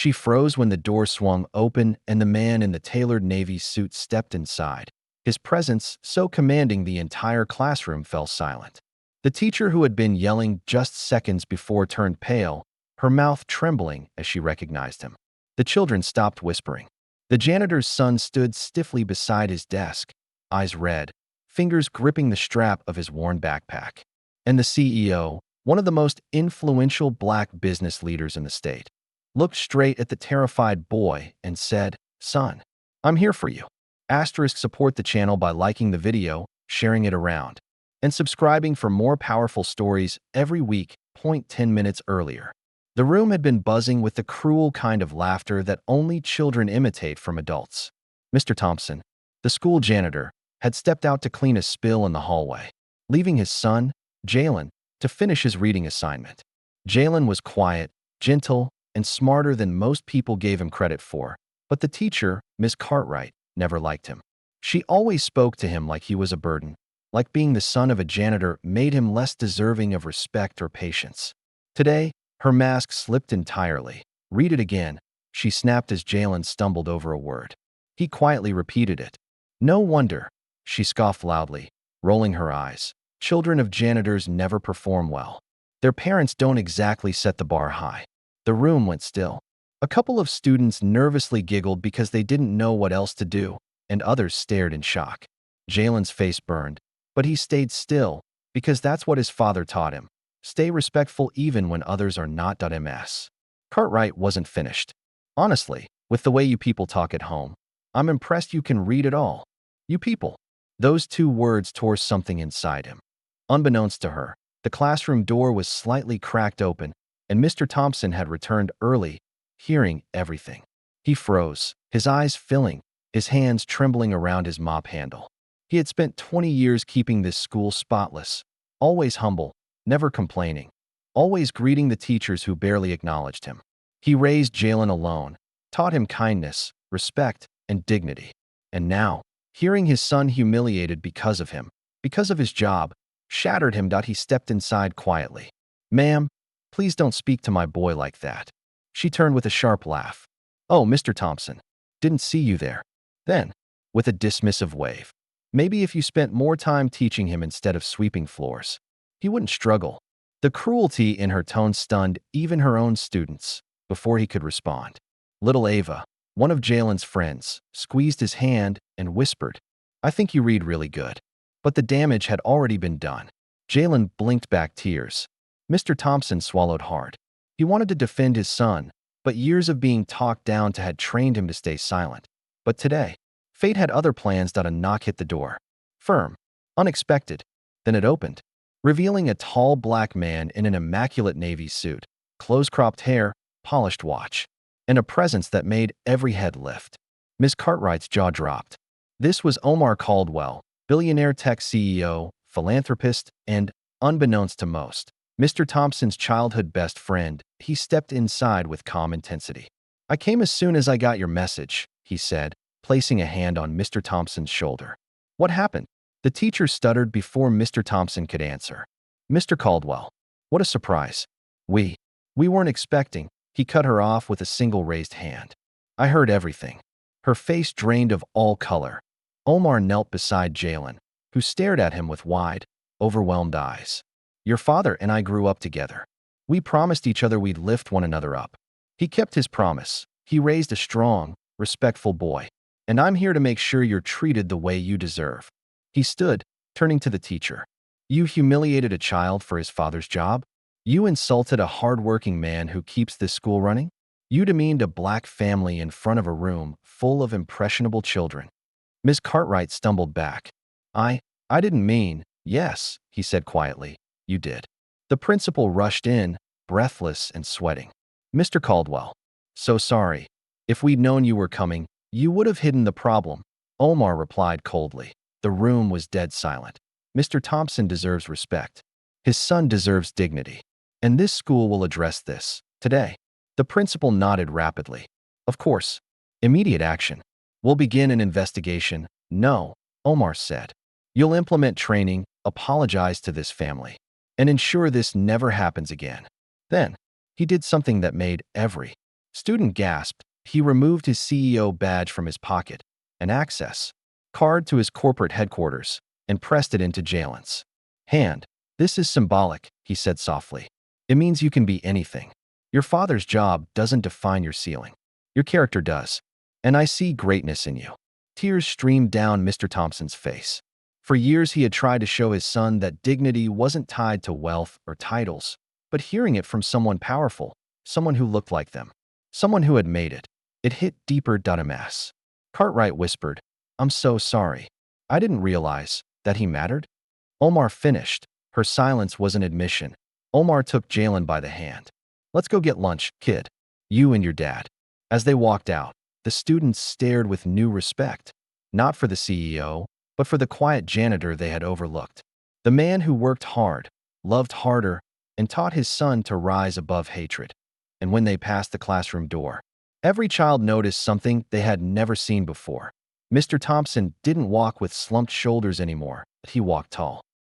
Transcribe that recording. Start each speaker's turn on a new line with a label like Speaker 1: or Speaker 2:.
Speaker 1: She froze when the door swung open and the man in the tailored navy suit stepped inside. His presence, so commanding the entire classroom fell silent. The teacher who had been yelling just seconds before turned pale, her mouth trembling as she recognized him. The children stopped whispering. The janitor's son stood stiffly beside his desk, eyes red, fingers gripping the strap of his worn backpack. And the CEO, one of the most influential black business leaders in the state, looked straight at the terrified boy and said, "Son, I'm here for you." Support the channel by liking the video, sharing it around, and subscribing for more powerful stories every week. 10 minutes earlier, the room had been buzzing with the cruel kind of laughter that only children imitate from adults. Mr. Thompson, the school janitor, had stepped out to clean a spill in the hallway, leaving his son, Jalen, to finish his reading assignment. Jalen was quiet, gentle, and smarter than most people gave him credit for, but the teacher, Miss Cartwright, never liked him. She always spoke to him like he was a burden, like being the son of a janitor made him less deserving of respect or patience. Today, her mask slipped entirely. "Read it again," she snapped as Jalen stumbled over a word. He quietly repeated it. "No wonder," she scoffed loudly, rolling her eyes. "Children of janitors never perform well. Their parents don't exactly set the bar high." The room went still. A couple of students nervously giggled because they didn't know what else to do, and others stared in shock. Jalen's face burned, but he stayed still because that's what his father taught him. Stay respectful even when others are not. Ms. Cartwright wasn't finished. "Honestly, with the way you people talk at home, I'm impressed you can read it all. You people." Those two words tore something inside him. Unbeknownst to her, the classroom door was slightly cracked open, and Mr. Thompson had returned early, hearing everything. He froze, his eyes filling, his hands trembling around his mop handle. He had spent 20 years keeping this school spotless, always humble, never complaining, always greeting the teachers who barely acknowledged him. He raised Jalen alone, taught him kindness, respect, and dignity. And now, hearing his son humiliated because of him, because of his job, shattered him. He stepped inside quietly. "Ma'am, please don't speak to my boy like that." She turned with a sharp laugh. "Oh, Mr. Thompson, didn't see you there." Then, with a dismissive wave, "Maybe if you spent more time teaching him instead of sweeping floors, he wouldn't struggle." The cruelty in her tone stunned even her own students. Before he could respond, little Ava, one of Jalen's friends, squeezed his hand and whispered, "I think you read really good." But the damage had already been done. Jalen blinked back tears. Mr. Thompson swallowed hard. He wanted to defend his son, but years of being talked down to had trained him to stay silent. But today, fate had other plans. A knock hit the door. Firm, unexpected. Then it opened, revealing a tall black man in an immaculate navy suit, close-cropped hair, polished watch, and a presence that made every head lift. Miss Cartwright's jaw dropped. This was Omar Caldwell, billionaire tech CEO, philanthropist, and, unbeknownst to most, Mr. Thompson's childhood best friend. He stepped inside with calm intensity. "I came as soon as I got your message," he said, placing a hand on Mr. Thompson's shoulder. "What happened?" The teacher stuttered before Mr. Thompson could answer. "Mr. Caldwell, what a surprise. We weren't expecting." He cut her off with a single raised hand. "I heard everything." Her face drained of all color. Omar knelt beside Jalen, who stared at him with wide, overwhelmed eyes. "Your father and I grew up together. We promised each other we'd lift one another up. He kept his promise. He raised a strong, respectful boy. And I'm here to make sure you're treated the way you deserve." He stood, turning to the teacher. "You humiliated a child for his father's job? You insulted a hard-working man who keeps this school running? You demeaned a black family in front of a room full of impressionable children." Miss Cartwright stumbled back. I didn't mean." "Yes," he said quietly, "you did." The principal rushed in, breathless and sweating. "Mr. Caldwell, so sorry. If we'd known you were coming, you would have hidden the problem," Omar replied coldly. The room was dead silent. Mr. Thompson deserves respect. His son deserves dignity. And this school will address this, today. The principal nodded rapidly. "Of course. Immediate action. We'll begin an investigation." "No," Omar said. "You'll implement training, apologize to this family, and ensure this never happens again." Then, he did something that made every Student gasped. He removed his CEO badge from his pocket, an access card to his corporate headquarters, and pressed it into Jalen's hand. This is symbolic, he said softly. It means you can be anything. Your father's job doesn't define your ceiling. Your character does. And I see greatness in you. Tears streamed down Mr. Thompson's face. For years he had tried to show his son that dignity wasn't tied to wealth or titles, but hearing it from someone powerful, someone who looked like them, someone who had made it hit deeper than a mass. Cartwright whispered, I'm so sorry. I didn't realize that he mattered. Omar finished. Her silence was an admission. Omar took Jalen by the hand. Let's go get lunch, kid. You and your dad. As they walked out, the students stared with new respect, not for the CEO, but for the quiet janitor they had overlooked. The man who worked hard, loved harder, and taught his son to rise above hatred. And when they passed the classroom door, every child noticed something they had never seen before. Mr. Thompson didn't walk with slumped shoulders anymore. He walked tall.